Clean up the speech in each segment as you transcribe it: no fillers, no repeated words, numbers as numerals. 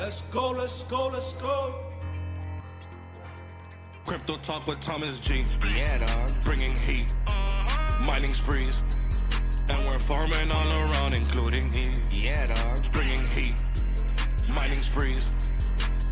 Let's go, let's go, let's go. Crypto talk with Thomas G. Yeah, dog. Bringing heat, mining sprees, and we're farming all around, including heat. Yeah, dog. Bringing heat, mining sprees,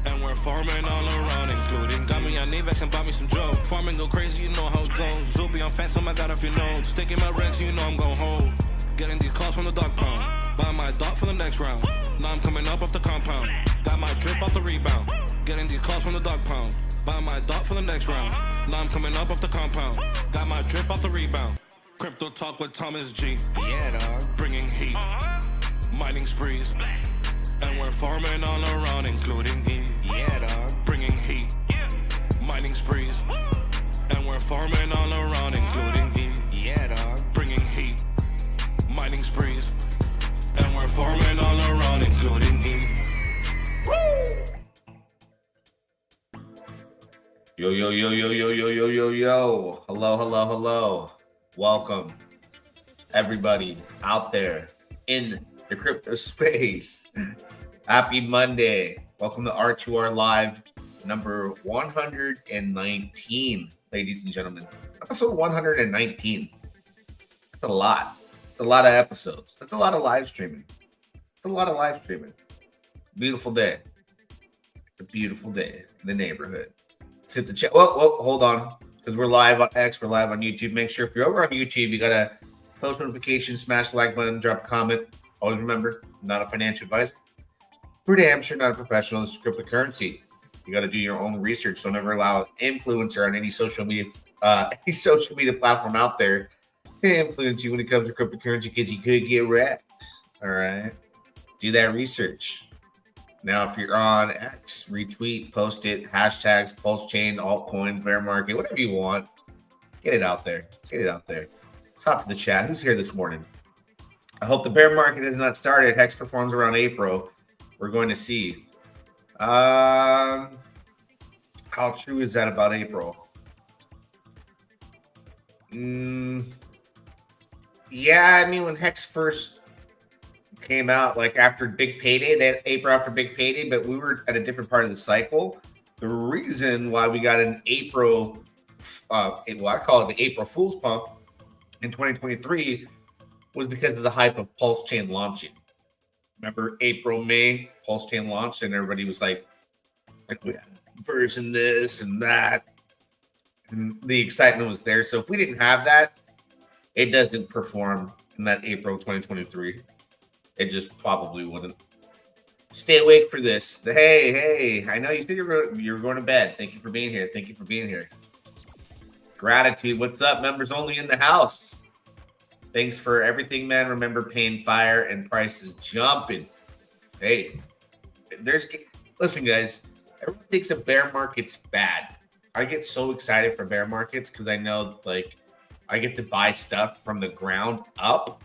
and we're farming all around, including. Got me on Nevex and bought me some Joe. Farming go crazy, you know how it goes. Zoopy on Phantom, I got a few nodes. Sticking my Rex, you know I'm gon' hold. Getting these calls from the dog pound. Buy my dot for the next round. Now I'm coming up off the compound. Got my drip off the rebound. Getting these calls from the dog pound. Buy my dot for the next round. Now I'm coming up off the compound. Got my drip off the rebound. Crypto talk with Thomas G. Yeah, dog. Bringing heat, mining sprees, and we're farming all around, including heat. Yeah, dog. Bringing heat, mining sprees, and we're farming all around, including heat. Yeah, dog. Bringing heat, mining sprees, and we're farming all around, including heat. Yo, yo, yo, yo, yo, yo, yo, yo, yo. Hello, hello, hello. Welcome, everybody out there in the crypto space. Happy Monday. Welcome to R2R Live number 119, ladies and gentlemen. Episode 119. That's a lot. It's a lot of episodes. That's a lot of live streaming. It's a lot of live streaming. Beautiful day. It's a beautiful day in the neighborhood. Let's hit the chat. Whoa, hold on. Because we're live on X, we're live on YouTube. Make sure if you're over on YouTube, you got to post notifications, smash the like button, drop a comment. Always remember, I'm not a financial advisor. For damn sure, not a professional. This is cryptocurrency. You got to do your own research. Don't ever allow an influencer on any social media platform out there to influence you when it comes to cryptocurrency, because you could get wrecked. All right, do that research. Now, if you're on X, retweet, post it, hashtags, Pulsechain Altcoins, bear market, whatever you want. Get it out there. Get it out there. Let's hop to the chat. Who's here this morning? I hope the bear market has not started. Hex performs around April. We're going to see. How true is that about April? Yeah, I mean, when Hex first came out, like after big payday, that April after big payday, but we were at a different part of the cycle. The reason why we got an April, I call it the April Fool's Pump in 2023 was because of the hype of Pulsechain launching. Remember April, May, Pulsechain launched, and everybody was like we had version this and that, and the excitement was there. So if we didn't have that, it doesn't perform in that April 2023. It just probably wouldn't. Stay awake for this. Hey, I know you said you're going to bed. Thank you for being here. Thank you for being here. Gratitude. What's up? Members only in the house. Thanks for everything, man. Remember, paying fire and prices jumping. Hey, listen, guys. Everyone thinks a bear market's bad. I get so excited for bear markets because I know, like, I get to buy stuff from the ground up,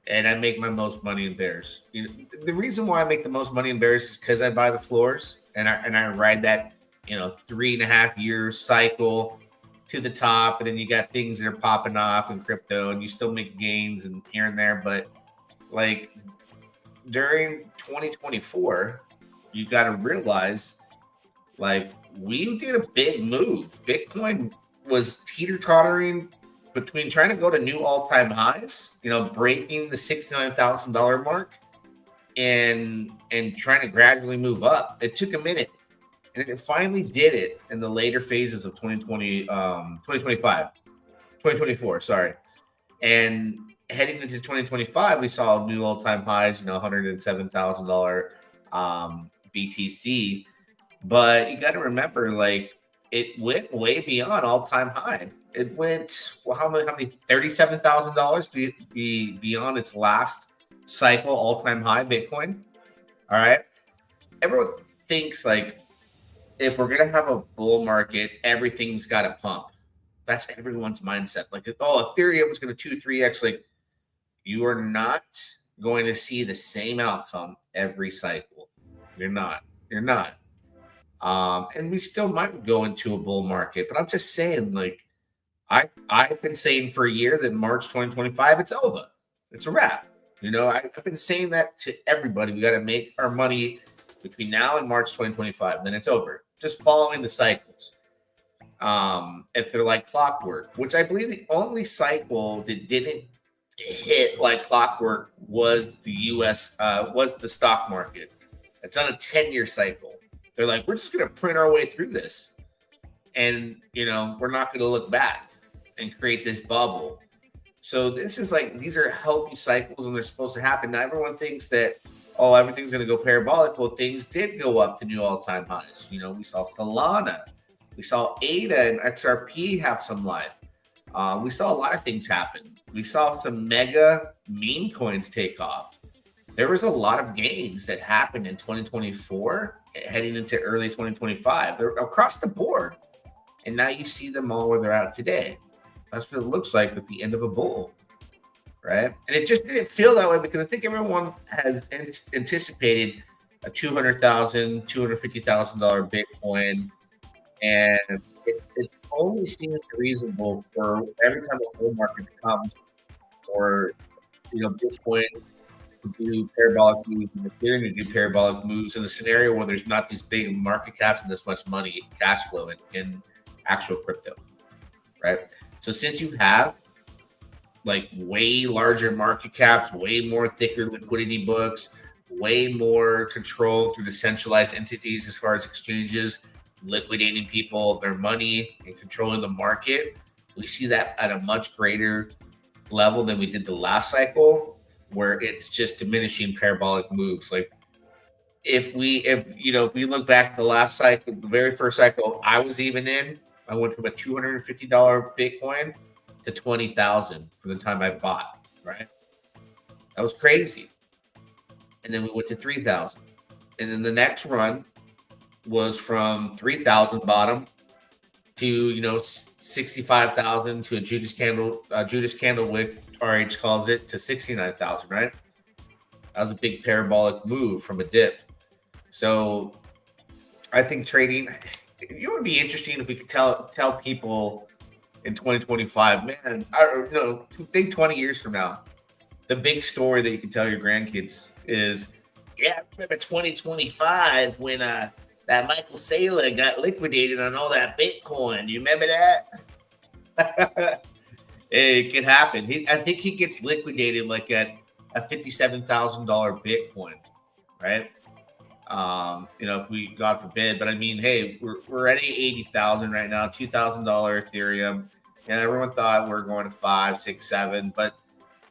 and I make my most money in bears. The reason why I make the most money in bears is because I buy the floors and I ride that 3.5 year cycle to the top, and then you got things that are popping off in crypto, and you still make gains and here and there. But like during 2024, you got to realize, like, we did a big move. Bitcoin was teeter-tottering between trying to go to new all-time highs, breaking the $69,000 mark, and trying to gradually move up. It took a minute, and it finally did it in the later phases of 2024, sorry. And heading into 2025, we saw new all-time highs, $107,000 BTC. But you got to remember, like, it went way beyond all-time high. It went, how many $37,000 beyond its last cycle all-time high Bitcoin. All right. Everyone thinks, like, if we're going to have a bull market, everything's got to pump. That's everyone's mindset. Like, Ethereum is going to 2-3x. Like, you are not going to see the same outcome every cycle. You're not. And we still might go into a bull market, but I'm just saying, like, I've been saying for a year that March 2025, it's over. It's a wrap. I've been saying that to everybody. We got to make our money between now and March 2025. Then it's over. Just following the cycles. If they're like clockwork, which I believe the only cycle that didn't hit like clockwork was the U.S. Was the stock market. It's on a 10-year cycle. They're like, we're just going to print our way through this, and we're not going to look back and create this bubble. So this is like, these are healthy cycles, and they're supposed to happen. Now everyone thinks that everything's going to go parabolic. Well, things did go up to new all-time highs. We saw Solana. We saw ADA and XRP have some life. We saw a lot of things happen. We saw some mega meme coins take off. There was a lot of gains that happened in 2024 heading into early 2025. They're across the board. And now you see them all where they're at today. That's what it looks like at the end of a bull, right? And it just didn't feel that way because I think everyone has anticipated a $200,000, $250,000 Bitcoin. And it only seems reasonable for every time the bull market comes, or Bitcoin to do parabolic moves and Ethereum to do parabolic moves in a scenario where there's not these big market caps and this much money, cash flow in actual crypto, right? So since you have like way larger market caps, way more thicker liquidity books, way more control through the centralized entities as far as exchanges, liquidating people, their money, and controlling the market, we see that at a much greater level than we did the last cycle, where it's just diminishing parabolic moves. Like if we look back at the last cycle, the very first cycle I was even in, I went from a $250 Bitcoin to 20,000 for the time I bought, right? That was crazy. And then we went to 3,000. And then the next run was from 3,000 bottom to 65,000 to a Judas Candlewick, RH calls it, to 69,000, right? That was a big parabolic move from a dip. So I think trading, it would be interesting if we could tell people in 2025, man, think 20 years from now, the big story that you can tell your grandkids is, yeah, I remember 2025 when that Michael Saylor got liquidated on all that Bitcoin. You remember that? It could happen. I think he gets liquidated like at a $57,000 Bitcoin, right? If we, God forbid, but I mean, hey, we're already 80,000 right now, $2,000 Ethereum. And everyone thought we're going to 5, 6, 7, but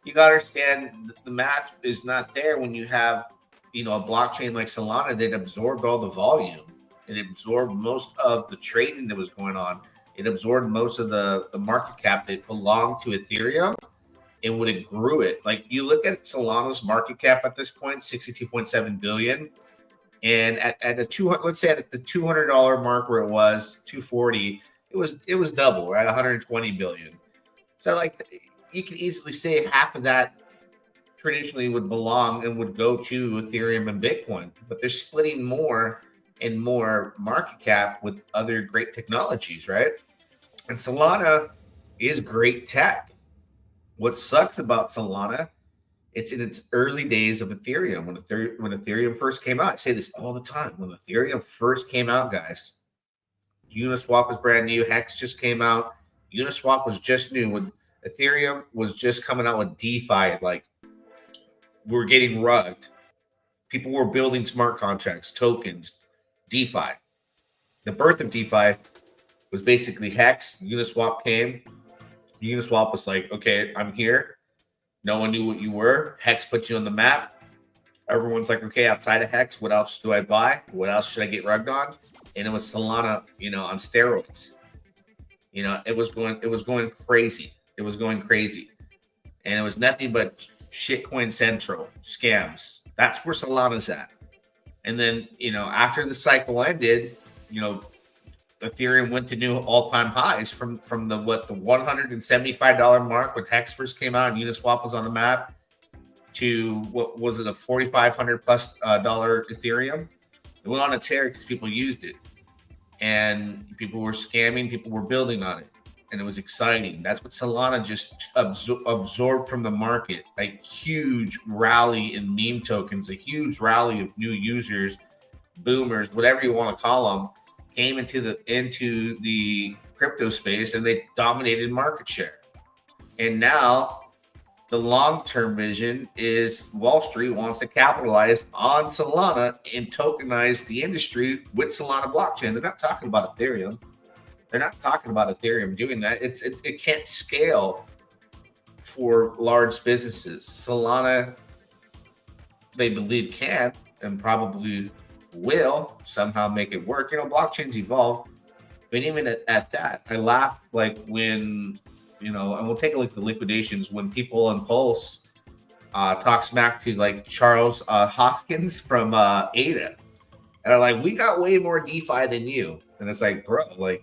you got to understand the math is not there when you have, a blockchain like Solana that absorbed all the volume. It absorbed most of the trading that was going on. It absorbed most of the market cap that belonged to Ethereum. It would have grew it. Like you look at Solana's market cap at this point, 62.7 billion. And at the $200 mark where it was 240, it was double, right? 120 billion. So like you can easily say half of that traditionally would belong and would go to Ethereum and Bitcoin, but they're splitting more and more market cap with other great technologies, right? And Solana is great tech. What sucks about Solana, it's in its early days of Ethereum. When Ethereum first came out, I say this all the time. When Ethereum first came out, guys, Uniswap was brand new. Hex just came out. Uniswap was just new. When Ethereum was just coming out with DeFi, like we're getting rugged. People were building smart contracts, tokens, DeFi. The birth of DeFi was basically Hex. Uniswap came. Uniswap was like, okay, I'm here. No one knew what you were. Hex put you on the map. Everyone's like, okay, outside of Hex, what else do I buy? What else should I get rugged on? And it was Solana, on steroids. It was going crazy. It was going crazy. And it was nothing but shitcoin central scams. That's where Solana's at. And then, after the cycle ended, Ethereum went to new all-time highs from the $175 mark when Hex first came out and Uniswap was on the map to what was it, a $4,500 plus dollar Ethereum. It went on a tear because people used it and people were scamming, people were building on it, and it was exciting. That's what Solana just absorbed from the market. A huge rally in meme tokens, a huge rally of new users boomers, whatever you want to call them, came into the crypto space and they dominated market share. And now the long-term vision is Wall Street wants to capitalize on Solana and tokenize the industry with Solana blockchain. They're not talking about Ethereum. They're not talking about Ethereum doing that. It can't scale for large businesses. Solana, they believe can and probably will somehow make it work. Blockchains evolve. But even at that, I laugh like when, and we'll take a look at the liquidations when people on Pulse talk smack to like Charles Hoskins from ADA. And are like, we got way more DeFi than you. And it's like, bro, like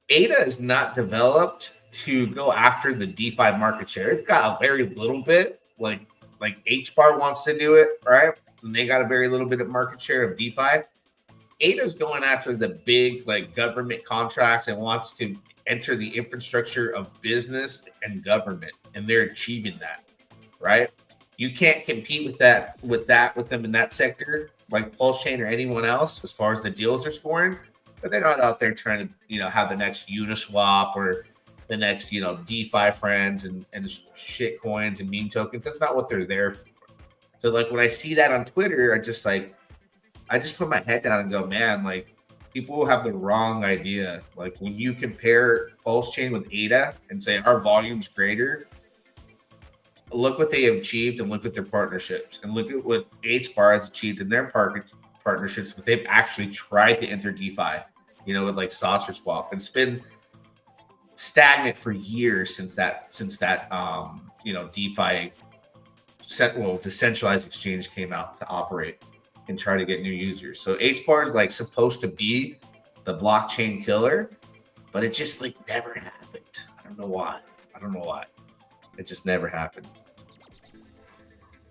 ADA is not developed to go after the DeFi market share. It's got a very little bit, like HBAR wants to do it, right? And they got a very little bit of market share of DeFi. ADA's going after the big like government contracts and wants to enter the infrastructure of business and government, and they're achieving that, right? You can't compete with them in that sector, like Pulsechain or anyone else, as far as the deals are scoring. But they're not out there trying to, have the next Uniswap or the next, DeFi friends and shit coins and meme tokens. That's not what they're there for. So like when I see that on Twitter, I just put my head down and go, man, like people have the wrong idea. Like when you compare Pulsechain with ADA and say our volume's greater, look what they have achieved and look at their partnerships and look at what HBAR has achieved in their partnerships, but they've actually tried to enter DeFi, with like Saucer Swap. It's been stagnant for years since that DeFi decentralized exchange came out to operate and try to get new users. So HBAR is like supposed to be the blockchain killer, but it just like never happened. I don't know why. It just never happened.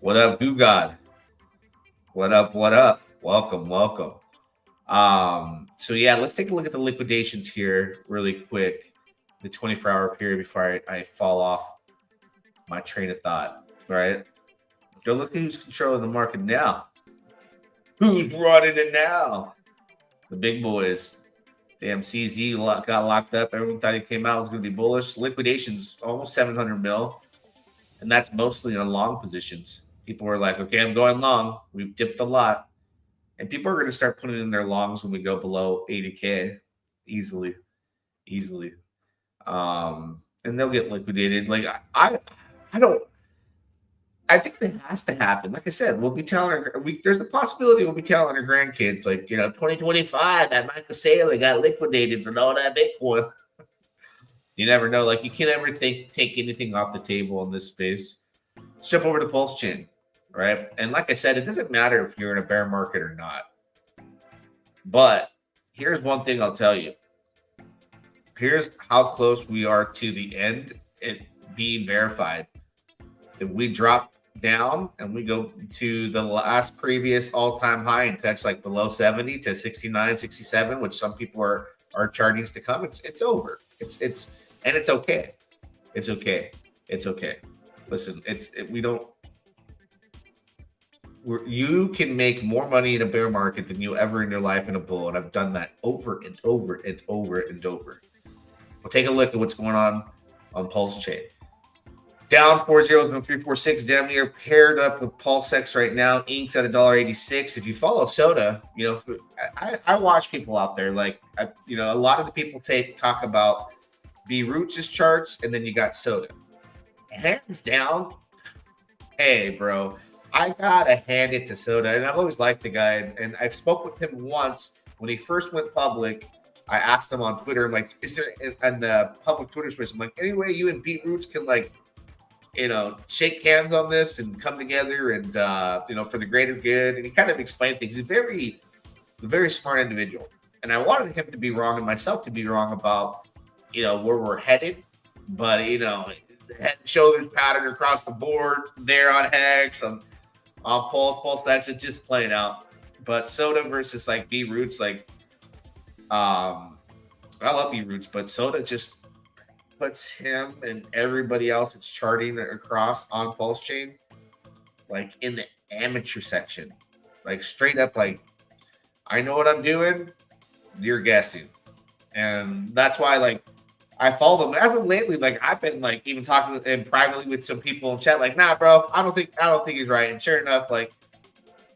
What up, Goo God? What up? Welcome. So yeah, let's take a look at the liquidations here really quick. The 24-hour period before I fall off my train of thought, right? Go look at who's controlling the market now. Who's running it now? The big boys. Damn, CZ got locked up. Everyone thought he came out was going to be bullish. Liquidations almost 700 mil, and that's mostly on long positions. People were like, okay, I'm going long. We've dipped a lot. And people are going to start putting in their longs when we go below 80K easily. And they'll get liquidated. Like I think it has to happen. Like I said, we'll be telling there's a possibility we'll be telling our grandkids, like, 2025, that Michael Saylor got liquidated for all that Bitcoin. You never know. Like, you can't ever take anything off the table in this space. Let's jump over to Pulsechain, right? And like I said, it doesn't matter if you're in a bear market or not. But here's one thing I'll tell you. Here's how close we are to the end and being verified. If we drop down and we go to the last previous all-time high and touch like below 70 to 69, 67, which some people are charting to come, it's over. It's okay. It's okay. Listen, you can make more money in a bear market than you'll ever in your life in a bull, and I've done that over and over and over and over. We'll take a look at what's going on Pulsechain. Down 4.0.346, damn near paired up with Pulsex right now. Ink's at $1.86. If you follow Soda, I watch people out there. Like, a lot of the people talk about B-Roots' charts, and then you got Soda. Hands down, hey, bro, I gotta hand it to Soda, and I've always liked the guy. And I've spoke with him once when he first went public. I asked him on Twitter, I'm like, is there, and the public Twitter space, I'm like, any way you and B-Roots can like, shake hands on this and come together and, for the greater good. And he kind of explained things. He's a very smart individual. And I wanted him to be wrong and myself to be wrong about, where we're headed. But, head and shoulders pattern across the board there on Hex, on Pulse, that's just playing out. But Soda versus like B-Roots, like, I love B-Roots, but Soda just puts him and everybody else that's charting across on Pulsechain like in the amateur section, like straight up, like I know what I'm doing. You're guessing. And that's why, like, I follow them. As of lately, like, I've been, like, even talking and privately with some people in chat, like, nah, bro, I don't think he's right. And sure enough, like,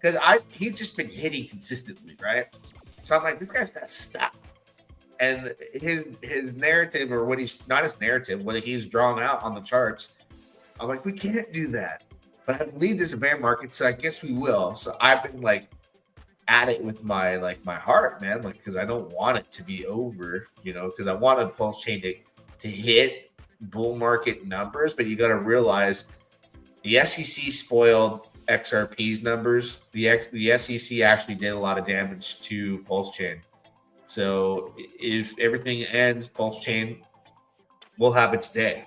because he's just been hitting consistently, right? So I'm like, this guy's got to stop. And his narrative, or what he's not his narrative, what he's drawn out on the charts, I'm like, we can't do that. But I believe there's a bear market, so I guess we will. So I've been like at it with my heart, man, like, because I don't want it to be over, you know, because I wanted Pulsechain to hit bull market numbers, but you got to realize the SEC spoiled XRP's numbers. The SEC actually did a lot of damage to Pulsechain. So if everything ends, Pulsechain will have its day.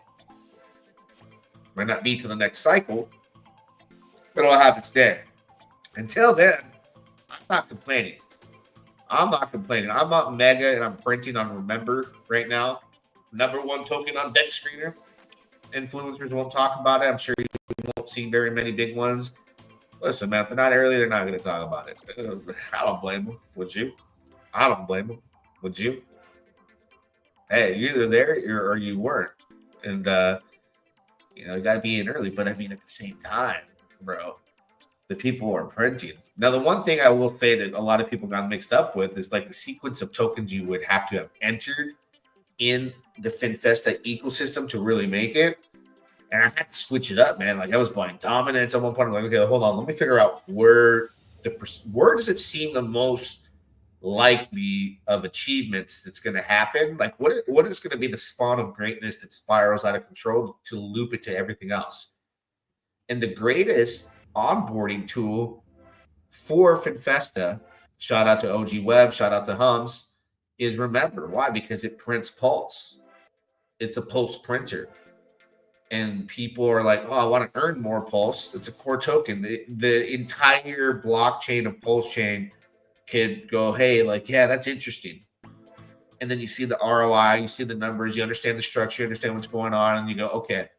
Might not be to the next cycle, but it'll have its day. Until then, I'm not complaining. I'm not mega, and I'm printing on Remember right now. Number one token on DEX Screener. Influencers won't talk about it. I'm sure you won't see very many big ones. Listen, man, if they're not early, they're not going to talk about it. I don't blame them. Would you? I don't blame them. Would you? Hey, you're either there or you weren't. And, you know, you got to be in early. But, I mean, at the same time, bro, the people are printing. Now, the one thing I will say that a lot of people got mixed up with is, like, the sequence of tokens you would have to have entered in the FinFesta ecosystem to really make it. And I had to switch it up, man. Like, I was buying dominance at one point. I'm like, okay, hold on. Let me figure out where does it seem the most likely of achievements that's going to happen? Like, what is going to be the spawn of greatness that spirals out of control to loop it to everything else? And the greatest onboarding tool for FinFesta, shout out to OG Web, shout out to Hums, is Remember. Why? Because it prints Pulse. It's a Pulse printer. And people are like, oh, I want to earn more Pulse. It's a core token. The entire blockchain of Pulsechain could go, hey, like, yeah, that's interesting. And then you see the ROI, you see the numbers, you understand the structure, you understand what's going on, and you go, okay,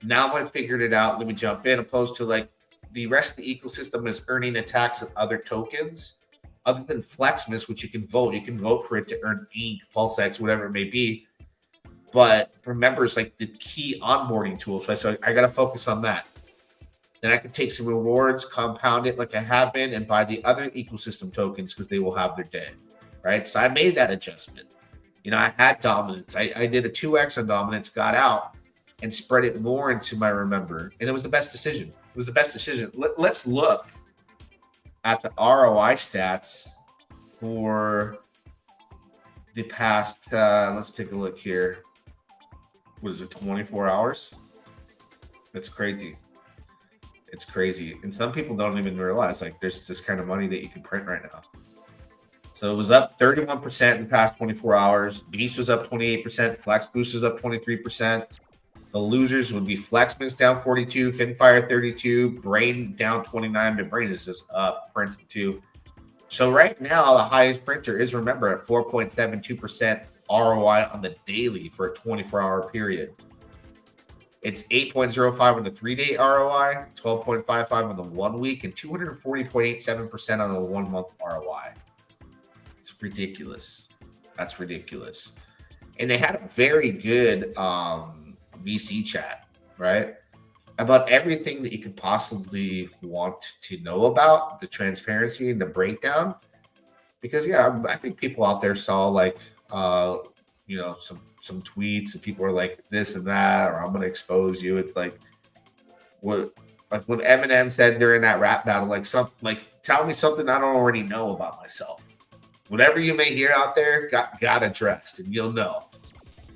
now I've figured it out. Let me jump in. Opposed to, like, the rest of the ecosystem is earning attacks of other tokens other than Flexmas, which you can vote. You can vote for it to earn Ink, PulseX, whatever it may be. But Remember is like the key onboarding tool. So I got to focus on that. Then I can take some rewards, compound it like I have been, and buy the other ecosystem tokens because they will have their day, right? So I made that adjustment. You know, I had dominance. I did a 2x on dominance, got out, and spread it more into my Remember. And it was the best decision. It was the best decision. Let's look at the ROI stats for the past, let's take a look here. What is it, 24 hours? That's crazy. It's crazy. And some people don't even realize, like, there's this kind of money that you can print right now. So it was up 31% in the past 24 hours. Beast was up 28%. Flex Boost was up 23%. The losers would be Flexmas down 42, Finfire 32, Brain down 29, but Brain is just up, printing too. So right now, the highest printer is Remember at 4.72% ROI on the daily for a 24-hour period. It's 8.05 on the 3-day ROI, 12.55 on the 1 week, and 240.87% on the 1 month ROI. It's ridiculous. That's ridiculous. And they had a very good VC chat, right? About everything that you could possibly want to know about, the transparency and the breakdown. Because, yeah, I think people out there saw, like, you know, some tweets and people are like this and that, or I'm going to expose you. It's like when Eminem said during that rap battle, like, tell me something I don't already know about myself. Whatever you may hear out there got addressed, and you'll know.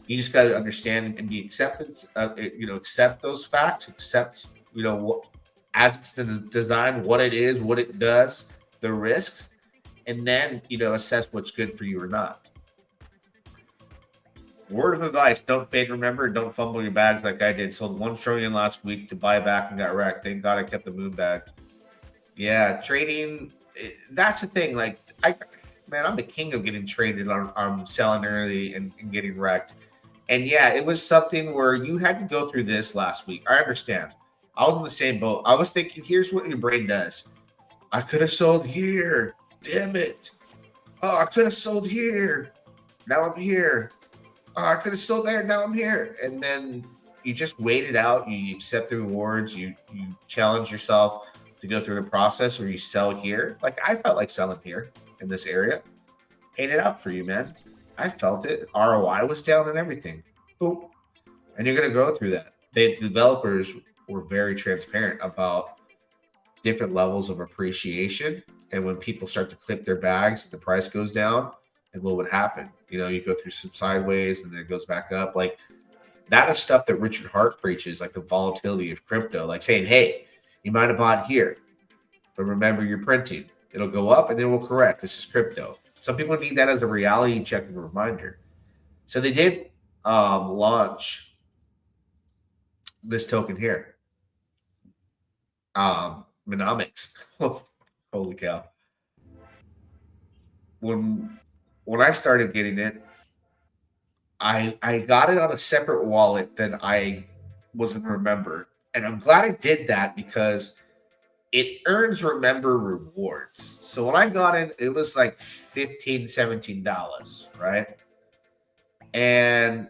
You just got to understand and be accepted. You know, accept those facts. Accept, you know, as it's designed, what it is, what it does, the risks, and then, you know, assess what's good for you or not. Word of advice: don't fade Remember. Don't fumble your bags like I did. Sold 1 trillion last week to buy back and got wrecked. Thank God I kept the moon bag. Yeah, trading. That's the thing. Like, I'm the king of getting traded on selling early and getting wrecked. And yeah, it was something where you had to go through this last week. I understand. I was in the same boat. I was thinking, here's what your brain does. I could have sold here. damn it. Oh, I could have sold here. Now I'm here. Oh, I could have sold there. Now I'm here. And then you just wait it out. You accept the rewards. You challenge yourself to go through the process, or you sell here. Like I felt like selling here in this area. Paid it out for you, man. I felt it. ROI was down and everything. Boom. And you're going to go through that. The developers were very transparent about different levels of appreciation. And when people start to clip their bags, the price goes down. And what would happen? You know, you go through some sideways and then it goes back up. Like that is stuff that Richard Hart preaches, like the volatility of crypto, like saying, hey, you might have bought here, but remember you're printing. It'll go up and then we'll correct. This is crypto. Some people need that as a reality check and reminder. So they did launch this token here. Monomics. Holy cow. When I started getting it, I got it on a separate wallet than I was going to remember. And I'm glad I did that because it earns remember rewards. So when I got it, it was like $15, $17, right? And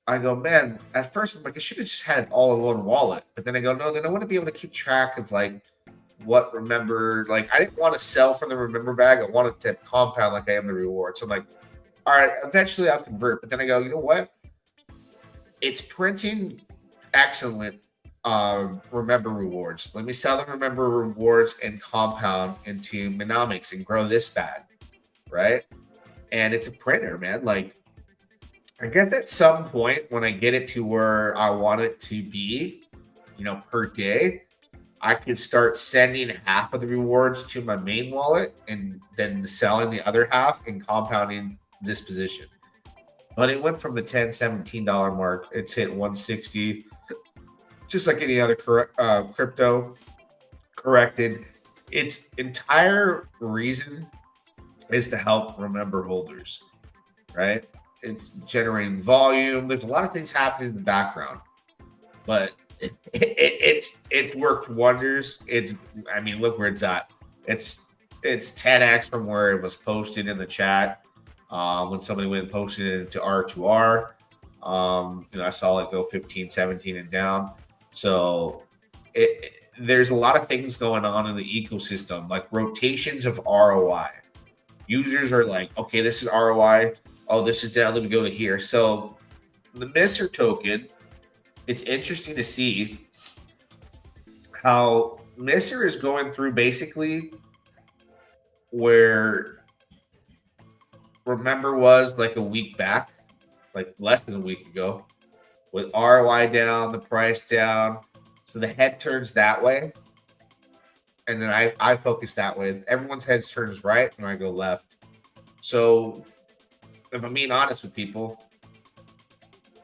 I go, man, at first I'm like, I should have just had it all in one wallet. But then I go, no, then I want to be able to keep track of like what remember, like I didn't want to sell from the remember bag. I wanted to compound like I am the reward. So I'm like, all right, eventually I'll convert. But then I go, you know what? It's printing excellent remember rewards. Let me sell them remember rewards and compound into Monomics and grow this bag, right? And it's a printer, man. Like I guess at some point when I get it to where I want it to be, you know, per day, I could start sending half of the rewards to my main wallet and then selling the other half and compounding this position. But it went from the $10, $17 mark. It's hit 160, just like any other crypto corrected. Its entire reason is to help remember holders, right? It's generating volume. There's a lot of things happening in the background, but it's worked wonders. I mean, look where it's at. It's 10x from where it was posted in the chat. When somebody went and posted it into R2R, you know, I saw it go 15, 17 and down. So there's a lot of things going on in the ecosystem, like rotations of ROI. Users are like, okay, this is ROI. Oh, this is down. Let me go to here. So the Mister token, it's interesting to see how Mister is going through basically where Remember was like a week back, like less than a week ago, with ROI down, the price down. So the head turns that way. And then I focus that way. Everyone's head turns right and I go left. So if I'm being honest with people,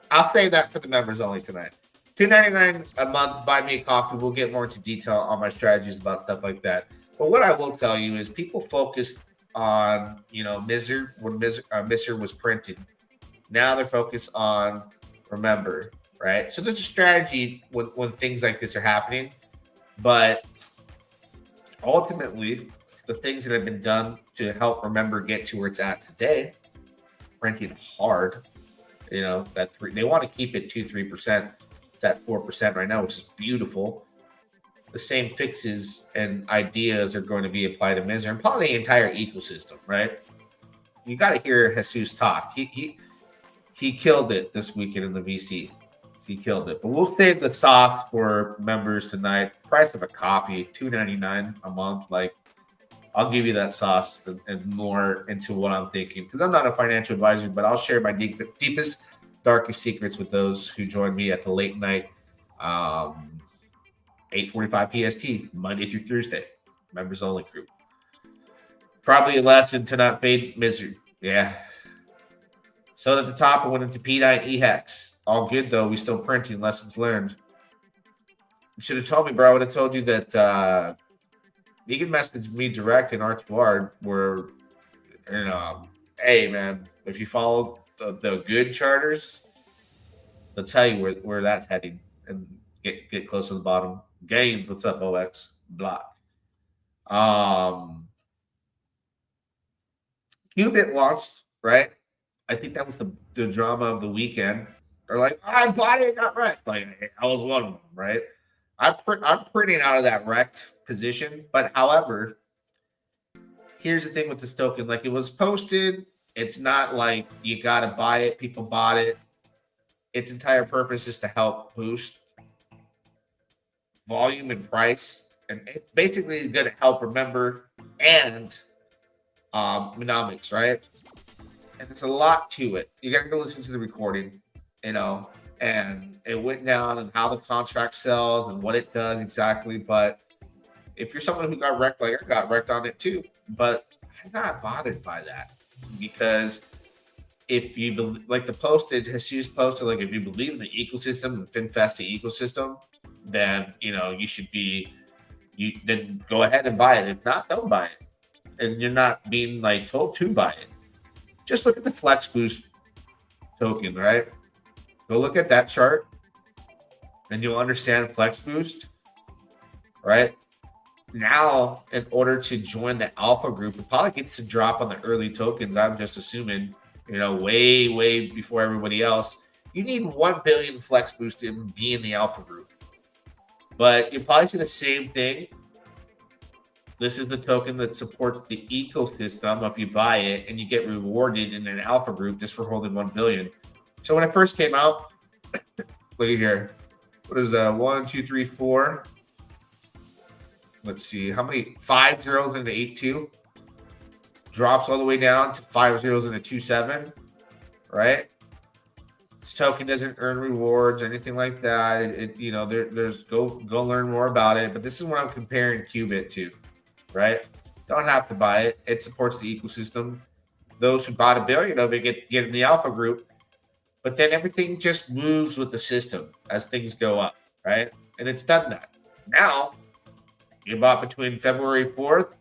I'll say that for the members only tonight. $2.99 a month, buy me a coffee. We'll get more into detail on my strategies about stuff like that. But what I will tell you is people focused on, you know, Mister when Mister was printed. Now they're focused on remember, right? So there's a strategy when things like this are happening. But ultimately, the things that have been done to help remember get to where it's at today, printing hard, you know, they want to keep it 2-3%. It's at 4% right now, which is beautiful. The same fixes and ideas are going to be applied to Miser and probably the entire ecosystem, right? You got to hear Jesus talk. He killed it this weekend in the VC. He killed it. But we'll save the sauce for members tonight. Price of a coffee, $2.99 a month. Like, I'll give you that sauce and more into what I'm thinking. Because I'm not a financial advisor, but I'll share my deepest, darkest secrets with those who join me at the late night 8:45 PST, Monday through Thursday. Members only group. Probably a lesson to not fade misery. Yeah. So at the top, I went into P9 EHEX. All good, though. We still printing. Lessons learned. You should have told me, bro. I would have told you that you can message me direct in R2R where, you know, hey, man, if you follow the good charters, they'll tell you where that's heading and get close to the bottom. Games, what's up, OX? Block. Qubit launched, right? I think that was the drama of the weekend. They're like, I bought it, got wrecked. Like I was one of them, right? I'm printing out of that wrecked position, but however, here's the thing with this token: like it was posted, it's not like you gotta buy it. People bought it. Its entire purpose is to help boost volume and price, and it's basically going to help remember and mnemonics, right? And there's a lot to it. You got to go listen to the recording, and it went down and how the contract sells and what it does exactly. But if you're someone who got wrecked, like I got wrecked on it too, but I'm not bothered by that because if you believe, like the posted, Jesus posted, like if you believe in the ecosystem, the FinFest ecosystem, then you should be, then go ahead and buy it. If not, don't buy it. And you're not being like told to buy it. Just look at the Flex Boost token, right? Go look at that chart, and you'll understand Flex Boost, right? Now, in order to join the alpha group, it probably gets to drop on the early tokens. I'm just assuming, way before everybody else. You need 1 billion Flex Boost to be in the alpha group. But you'll probably see the same thing. This is the token that supports the ecosystem if you buy it, and you get rewarded in an alpha group just for holding 1 billion. So when it first came out, look at here. What is that? 1, 2, 3, 4. Let's see. How many? 5 zeros into 8-2. Drops all the way down to 5 zeros into 2-7. Right? This token doesn't earn rewards or anything like that. There's go learn more about it. But this is what I'm comparing Qubit to, right? Don't have to buy it. It supports the ecosystem. Those who bought 1 billion of it get in the alpha group. But then everything just moves with the system as things go up, right? And it's done that. Now, you bought between February 4th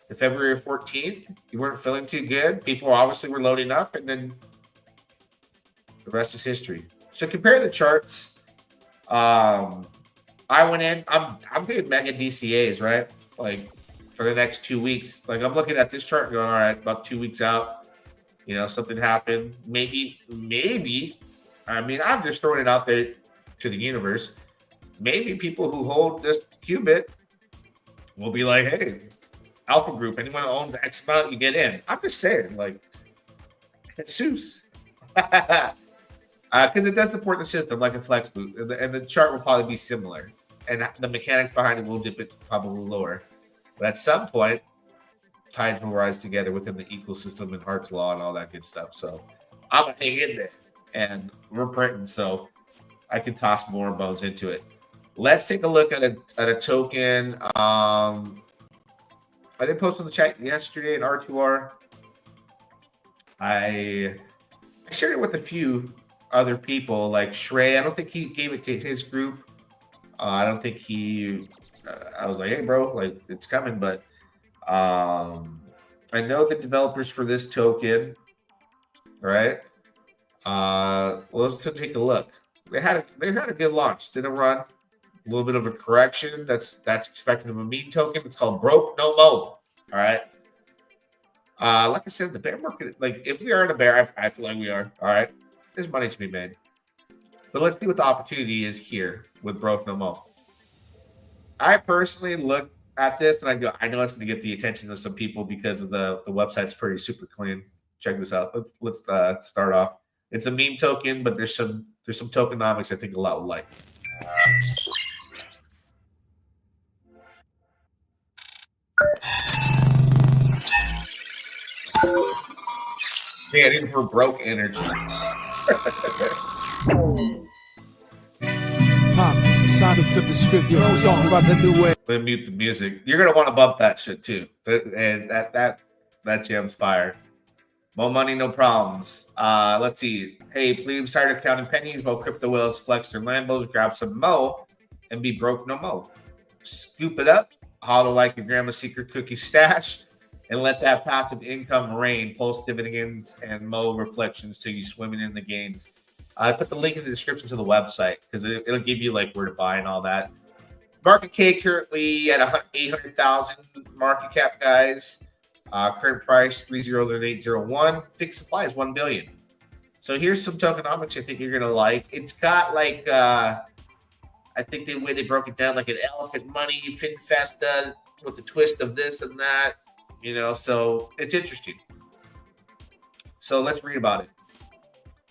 to February 14th. You weren't feeling too good. People obviously were loading up, and then the rest is history. So compare the charts. I went in. I'm doing mega DCAs, right? Like for the next 2 weeks. Like I'm looking at this chart and going, all right, about 2 weeks out. Something happened. Maybe. I mean, I'm just throwing it out there to the universe. Maybe people who hold this Qubit will be like, hey, alpha group, anyone who owns X amount, you get in. I'm just saying, like, Jesus. Because it does support the system like a Flex Boost, and the chart will probably be similar, and the mechanics behind it will dip it probably lower. But at some point, tides will rise together within the ecosystem and Hart's Law and all that good stuff. So I'm gonna hang in there, and we're printing, so I can toss more bones into it. Let's take a look at a token. I did post on the chat yesterday in R2R. I shared it with a few other people, like Shrey. I don't think he gave it to his group. I don't think he. I was like, hey, bro, like it's coming, but I know the developers for this token, right? Let's take a look. They had a good launch. Didn't run. A little bit of a correction. That's expected of a meme token. It's called BrokeNoMo. All right. Like I said, the bear market. Like if we are in a bear, I feel like we are. All right. There's money to be made. But let's see what the opportunity is here with BrokeNoMo. I personally look at this and I go, I know it's going to get the attention of some people because of the website's pretty super clean. Check this out. Let's start off. It's a meme token, but there's some tokenomics I think a lot will like. Yeah, it is for broke energy. Sonic flip the script, yo. Talking about the new way. Let me mute the music. You're gonna want to bump that shit too. And that jam's fire. More money, no problems. Let's see. Hey, please start counting pennies while crypto whales flex their Lambos. Grab some mo and be broke no mo. Scoop it up, hodl like your grandma's secret cookie stash, and let that passive income rain. Pulse dividends and mo reflections till you swimming in the gains. I put the link in the description to the website because it'll give you like where to buy and all that. Market cap currently at 800,000 market cap, guys. Current price 30801. Fixed supply is 1 billion. So here's some tokenomics I think you're gonna like. It's got like I think the way they broke it down, like an elephant money, FinFesta with the twist of this and that, you know, so it's interesting. So let's read about it.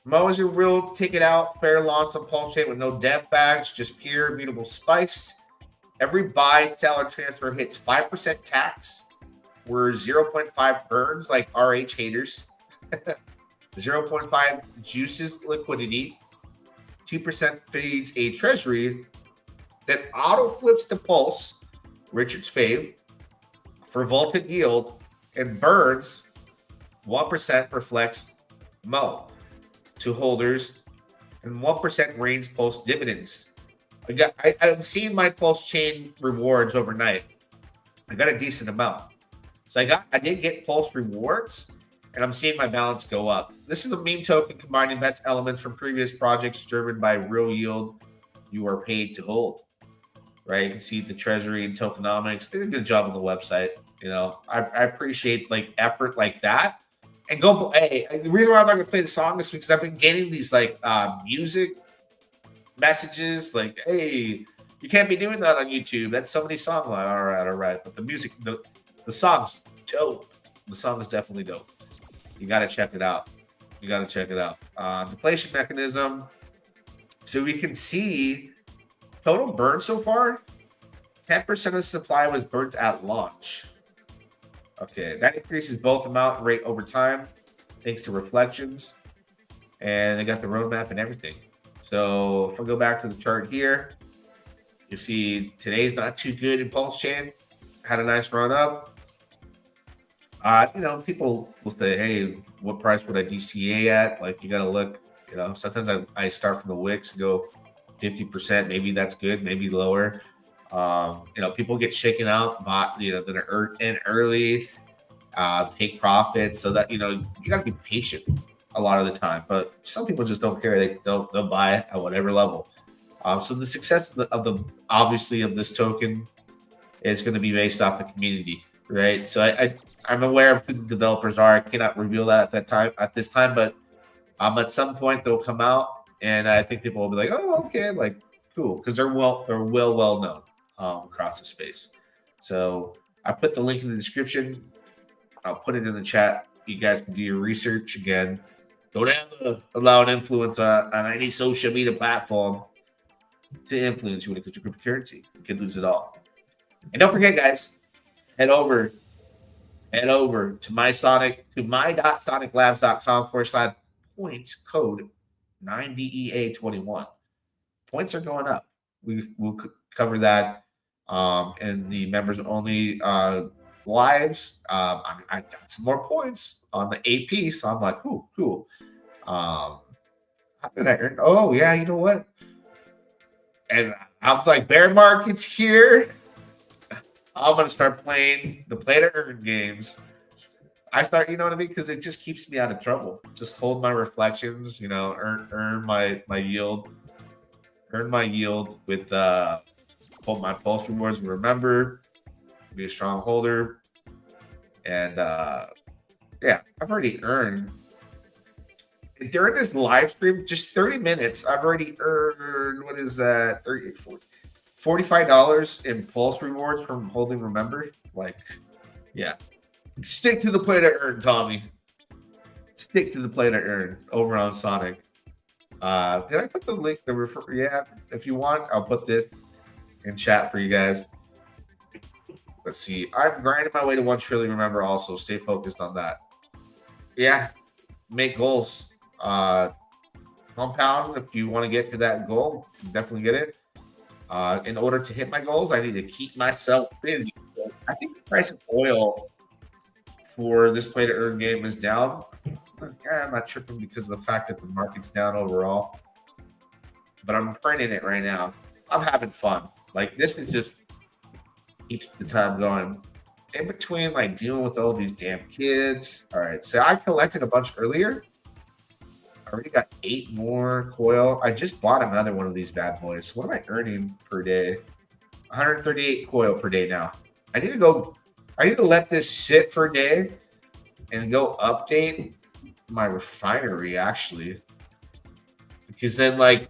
Mo is your real ticket out, fair launch on Pulsechain with no dev bags, just pure immutable spice. Every buy, sell, or transfer hits 5% tax. We're 0.5 burns like RH haters. 0.5 juices liquidity. 2% feeds a treasury that auto flips the Pulse, Richard's fave, for vaulted yield, and burns 1% reflects Mo to holders, and 1% rains Pulse dividends. I'm seeing my Pulsechain rewards overnight. I got a decent amount. So I did get Pulse rewards, and I'm seeing my balance go up. This is a meme token combining best elements from previous projects driven by real yield you are paid to hold. Right? You can see the treasury and tokenomics. They did a good job on the website. You know, I appreciate like effort like that. And go, hey, the reason why I'm not gonna play the song this week is I've been getting these like music messages like, hey, you can't be doing that on YouTube. That's somebody's song. Like, all right. But the music, the song's dope. The song is definitely dope. You got to check it out. Deflation mechanism. So we can see total burn so far. 10% of supply was burnt at launch. Okay, that increases both amount and rate over time, thanks to reflections. And they got the roadmap and everything. So if I go back to the chart here, you see today's not too good in Pulsechain. Had a nice run up. You know, people will say, hey, what price would I DCA at? Like, you got to look, you know, sometimes I start from the wicks and go 50%. Maybe that's good, maybe lower. You know, people get shaken out, you know, that are in early, take profits. So that, you know, you got to be patient a lot of the time. But some people just don't care. They'll buy it at whatever level. So the success of the obviously of this token is going to be based off the community, right? So I'm aware of who the developers are. I cannot reveal that at this time, but at some point they'll come out, and I think people will be like, oh, okay, like cool, because they're well known across the space. So I put the link in the description. I'll put it in the chat. You guys can do your research again. Don't ever allow an influence on any social media platform to influence you when it comes to cryptocurrency. You can lose it all. And don't forget, guys, head over to my.soniclabs.com/points code 9DEA21. Points are going up. We'll cover that in the members only lives. I got some more points on the AP, so I'm like, cool. How did I earn? Oh yeah, you know what? And I was like, bear market's here. I'm gonna start playing the play to earn games. I start, you know what I mean, because it just keeps me out of trouble. Just hold my reflections, you know, earn my yield, with hold my pulse rewards. Remember, be a strong holder, and yeah, I've already earned during this live stream just 30 minutes. I've already earned, what is that, $45 in pulse rewards from holding remember. Like, yeah, stick to the play to earn, Tommy. Stick to the play to earn over on Sonic. Did I put the link, the refer? Yeah, if you want, I'll put this in chat for you guys. Let's see. I'm grinding my way to 1 trillion. Remember, also stay focused on that. Yeah, make goals. Compound if you want to get to that goal. Definitely get it. In order to hit my goals, I need to keep myself busy. So I think the price of oil for this play to earn game is down. I'm not tripping because of the fact that the market's down overall. But I'm printing it right now. I'm having fun. Like, this is just keeps the time going. In between, like, dealing with all these damn kids. All right, so I collected a bunch earlier. I already got 8 more coil. I just bought another one of these bad boys. What am I earning per day? 138 coil per day now. I need to go I need to let this sit for a day and go update my refinery actually, because then like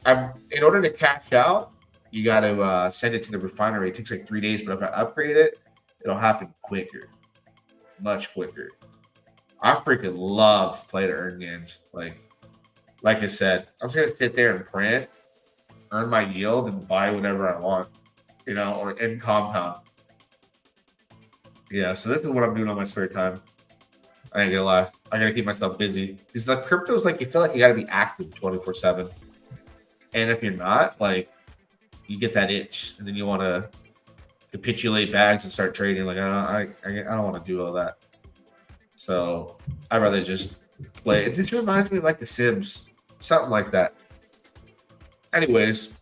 in order to cash out, you got to send it to the refinery. It takes like 3 days, but if I upgrade it, it'll happen quicker, much quicker. I freaking love play to earn games. Like I said, I'm just gonna sit there and print, earn my yield, and buy whatever I want, you know, or in compound. Yeah, so this is what I'm doing on my spare time. I ain't gonna lie. I gotta keep myself busy. Because the crypto's like, you feel like you gotta be active 24/7. And if you're not, like, you get that itch, and then you want to capitulate bags and start trading. Like, I don't want to do all that. So I'd rather just play. It just reminds me of like The Sims, something like that. Anyways,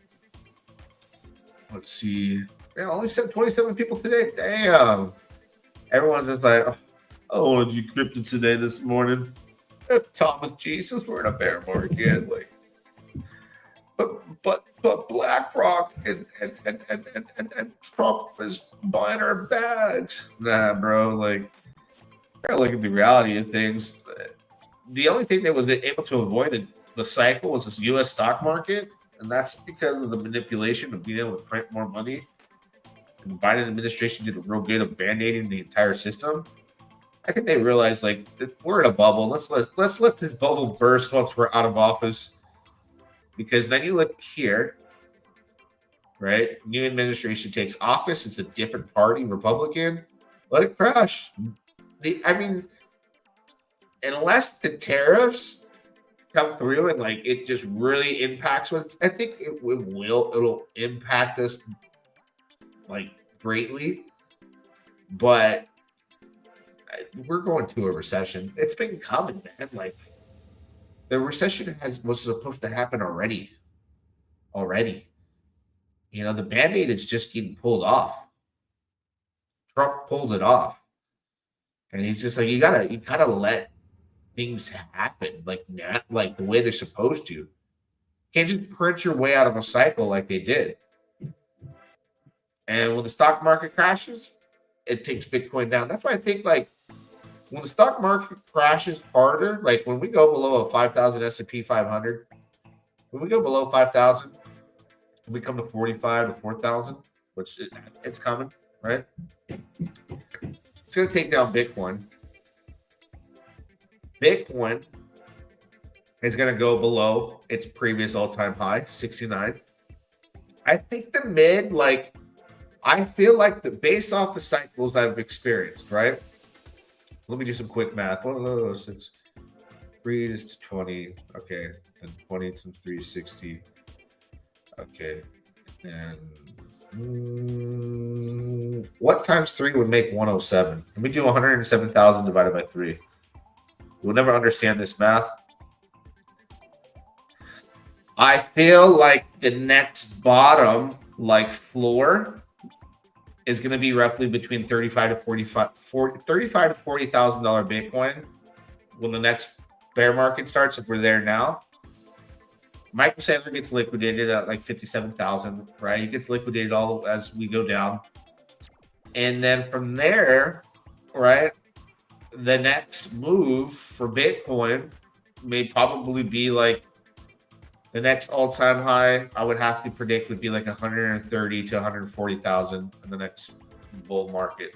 let's see. Yeah, only 27 people today. Damn. Everyone's just like, oh, what did you crypto today this morning? Thomas Jesus, we're in a bear market. Like, but BlackRock and Trump is buying our bags. Nah, bro. Like, gotta look at the reality of things. The only thing that was able to avoid the cycle was this U.S. stock market, and that's because of the manipulation of being able to print more money. And the Biden administration did a real good of band-aiding the entire system. I think they realized like we're in a bubble. Let's let this bubble burst once we're out of office. Because then you look here, right? New administration takes office. It's a different party, Republican. Let it crash. I mean, unless the tariffs come through and like it just really impacts us, I think it will. It'll impact us like greatly. But we're going to a recession. It's been coming, man. Like, the recession was supposed to happen already. You know, the Band-Aid is just getting pulled off. Trump pulled it off. And he's just like, you gotta let things happen like the way they're supposed to. You can't just print your way out of a cycle like they did. And when the stock market crashes, it takes Bitcoin down. That's why I think like when the stock market crashes harder, like when we go below a 5,000 S&P 500, when we go below 5,000, we come to 45 to 4,000, which it's coming, right? It's going to take down Bitcoin. Bitcoin is going to go below its previous all-time high, 69. I think the mid, like, I feel like based off the cycles I've experienced, right? Let me do some quick math. 6, 3 is 20. Okay. And 20 times 3 is 60. Okay. And what times 3 would make 107? Let me do 107,000 divided by 3. We'll never understand this math. I feel like the next bottom, like floor, is going to be roughly between $35,000 to $40,000 Bitcoin when the next bear market starts. If we're there now, Michael Saylor gets liquidated at like 57,000, right? He gets liquidated all as we go down, and then from there, right, the next move for Bitcoin may probably be like the next all-time high. I would have to predict would be like 130 to 140,000 in the next bull market,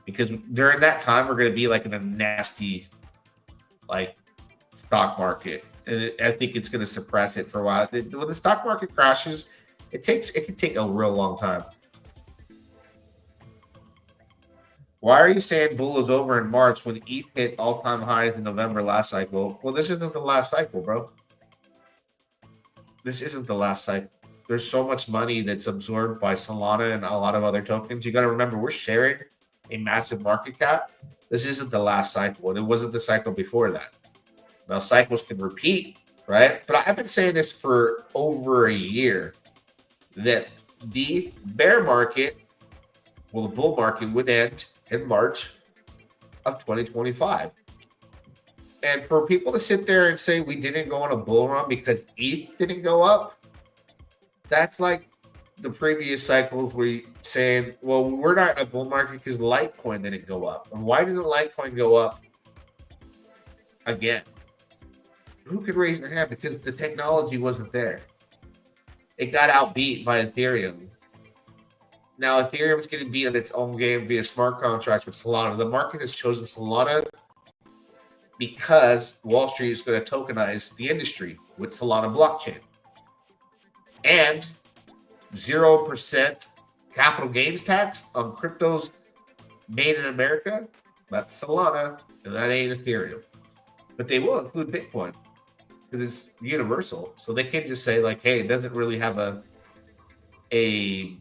because during that time we're going to be like in a nasty like stock market, and I think it's going to suppress it for a while. When the stock market crashes, it can take a real long time. Why are you saying bull is over in March when ETH hit all-time highs in November last cycle? Well, this isn't the last cycle, bro. This isn't the last cycle. There's so much money that's absorbed by Solana and a lot of other tokens. You got to remember, we're sharing a massive market cap. This isn't the last cycle, and it wasn't the cycle before that. Now, cycles can repeat, right? But I've been saying this for over a year, that the bear market, well, the bull market would end in March of 2025. And for people to sit there and say we didn't go on a bull run because ETH didn't go up, that's like the previous cycles were saying, well, we're not in a bull market because Litecoin didn't go up. And why didn't Litecoin go up again? Who could raise their hand? Because the technology wasn't there. It got outbeat by Ethereum. Now, Ethereum's getting beat on its own game via smart contracts with Solana. The market has chosen Solana because Wall Street is going to tokenize the industry with Solana blockchain. And 0% capital gains tax on cryptos made in America, that's Solana, and that ain't Ethereum. But they will include Bitcoin because it's universal. So they can just say, like, hey, it doesn't really have a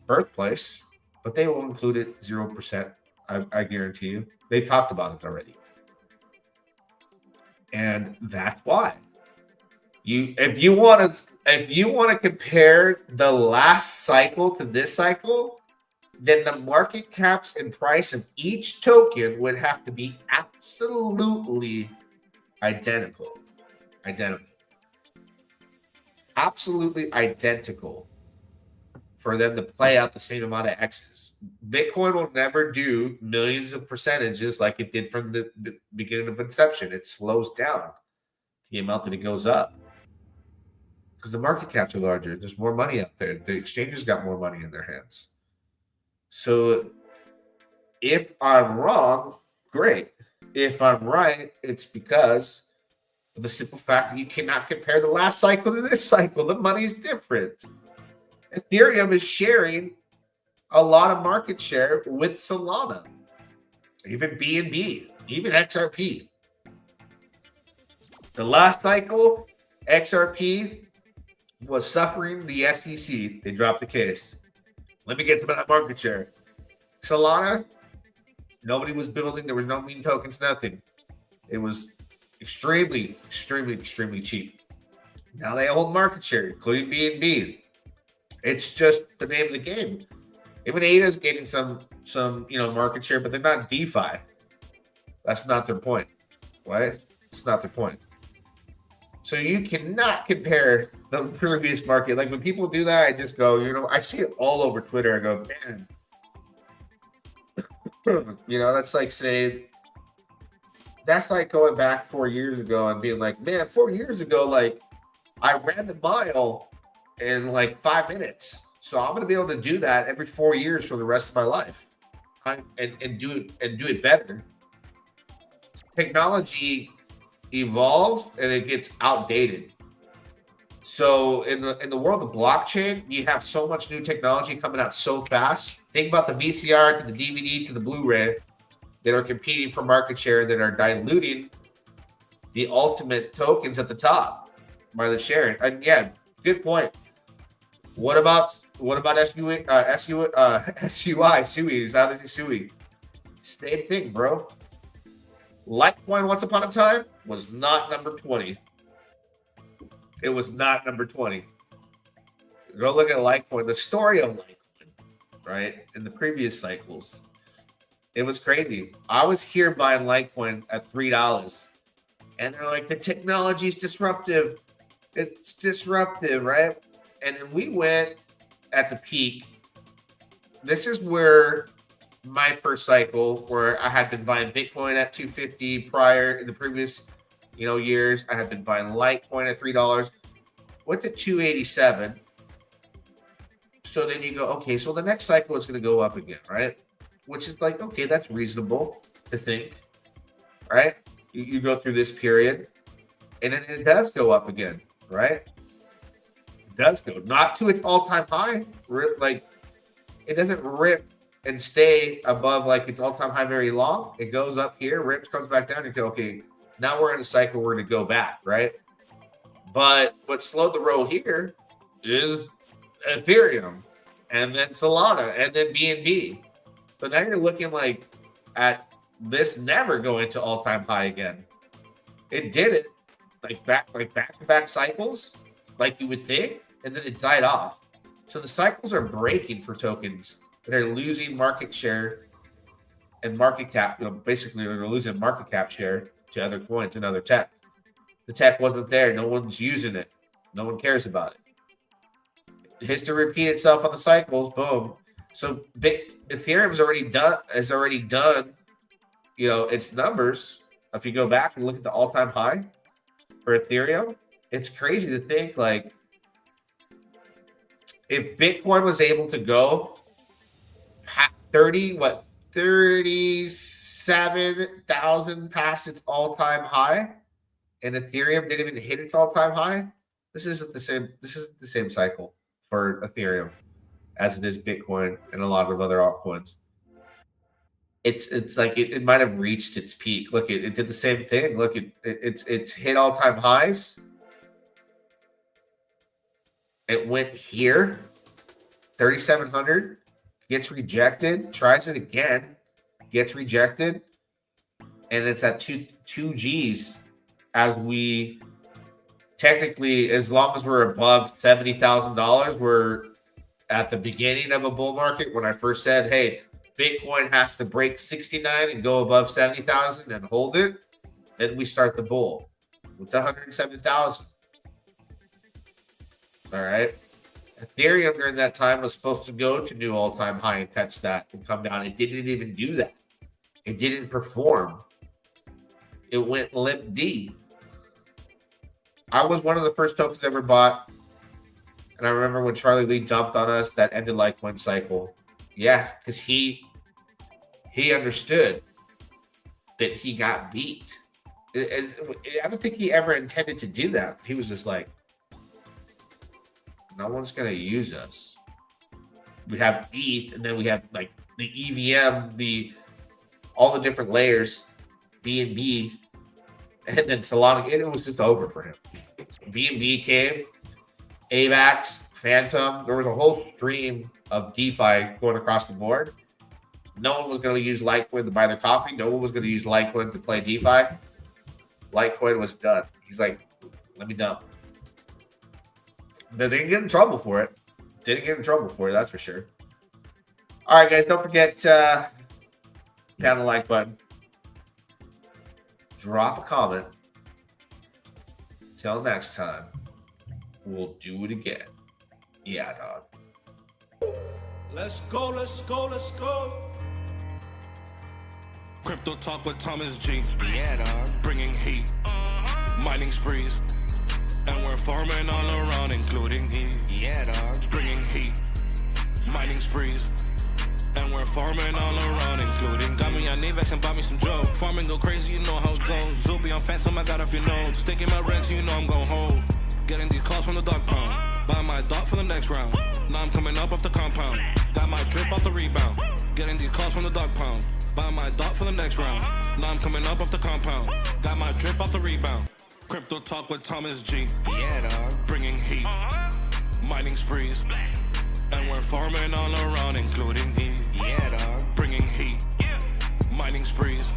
birthplace, but they will include it 0%. I guarantee you. They talked about it already. And that's why. If you want to compare the last cycle to this cycle, then the market caps and price of each token would have to be absolutely identical. Absolutely identical for them to play out the same amount of X's. Bitcoin will never do millions of percentages like it did from the beginning of inception. It slows down the amount that it goes up. Because the market caps are larger. There's more money out there. The exchanges got more money in their hands. So if I'm wrong, great. If I'm right, it's because of the simple fact that you cannot compare the last cycle to this cycle. The money's different. Ethereum is sharing a lot of market share with Solana, even BNB, even XRP. The last cycle, XRP was suffering the SEC. They dropped the case. Let me get some of that market share. Solana, nobody was building. There was no meme tokens, nothing. It was extremely cheap. Now they hold market share, including BNB. It's just the name of the game. Even ADA's getting some market share, but they're not DeFi. That's not their point, right? It's not their point. So you cannot compare the previous market. Like when people do that, I just go, I see it all over Twitter. I go, man, that's like saying, that's like going back 4 years ago and being like, man, 4 years ago, like I ran the mile in like 5 minutes. So I'm going to be able to do that every 4 years for the rest of my life and do it better. Technology evolves and it gets outdated. So in the world of blockchain, you have so much new technology coming out so fast. Think about the VCR to the DVD to the Blu-ray that are competing for market share, that are diluting the ultimate tokens at the top by the share. And yeah, good point. What about SUI? SUIs? How did you SUI? Same thing, bro. Litecoin once upon a time was not number 20. It was not number 20. Go look at Litecoin. The story of Litecoin, right? In the previous cycles, it was crazy. I was here buying Litecoin at $3, and they're like, the technology is disruptive. It's disruptive, right? And then we went at the peak. This is where my first cycle, where I had been buying Bitcoin at $250 prior in the previous, years. I had been buying Litecoin at $3, went to $287. So then you go, okay, so the next cycle is going to go up again, right? Which is like, okay, that's reasonable to think, right? You go through this period, and then it does go up again, right? It does go, not to its all-time high, like it doesn't rip and stay above like its all-time high very long. It goes up here, rips, comes back down, and you go, okay, now we're in a cycle, we're going to go back, right? But what slowed the road here is Ethereum, and then Solana, and then BNB. So now you're looking like at this never going to all-time high again. It did it like back-to-back cycles, like you would think, and then it died off. So the cycles are breaking for tokens that are losing market share and market cap. Basically they're losing market cap share to other coins and other tech. The tech wasn't there. No one's using it. No one cares about it. history repeat itself on the cycles. Boom. So Ethereum's already done, you know, its numbers. If you go back and look at the all-time high for Ethereum, it's crazy to think, like, if Bitcoin was able to go 37,000 past its all-time high, and Ethereum didn't even hit its all-time high. This isn't the same cycle for Ethereum as it is Bitcoin and a lot of other altcoins. It's like it might have reached its peak. Look, it did the same thing. Look, it's hit all-time highs. It went here, 3,700, gets rejected, tries it again, gets rejected, and it's at two Gs. As we technically, as long as we're above $70,000, we're at the beginning of a bull market. When I first said, hey, Bitcoin has to break 69 and go above 70,000 and hold it, then we start the bull with the 107,000. All right. Ethereum during that time was supposed to go to new all-time high and touch that and come down. It didn't even do that. It didn't perform. It went limp D. I was one of the first tokens ever bought. And I remember when Charlie Lee dumped on us, that ended Litecoin cycle. Yeah, because he understood that he got beat. I don't think he ever intended to do that. He was just like, no one's going to use us. We have ETH, and then we have like the EVM, all the different layers, BNB, and then Solana. It was just over for him. BNB came, AVAX, Phantom. There was a whole stream of DeFi going across the board. No one was going to use Litecoin to buy their coffee. No one was going to use Litecoin to play DeFi. Litecoin was done. He's like, let me dump. They didn't get in trouble for it. That's for sure. All right, guys, don't forget pound the like button. Drop a comment. Till next time, we'll do it again. Yeah, dog. Let's go, let's go, let's go. Crypto talk with Thomas G. Yeah, dog. Bringing heat, mining sprees, and we're farming all around, including heat. Yeah, dog. Bringing heat, mining sprees, and we're farming all around, including got me on Avex and bought me some Joe. Farming go crazy, you know how it goes. Zoopy on Phantom, I got a few nodes. Sticking my Rex, you know I'm gon' hold. Getting these calls from the dog pound. Buying my dot for the next round. Now I'm coming up off the compound. Got my drip off the rebound. Getting these calls from the dog pound. Buying my dot for the next round. Now I'm coming up off the compound. Got my drip off the rebound. Crypto talk with Thomas G. Yeah, dog. Bringing heat, mining sprees, and we're farming all around, including heat. Yeah, dog. Bringing heat, mining sprees,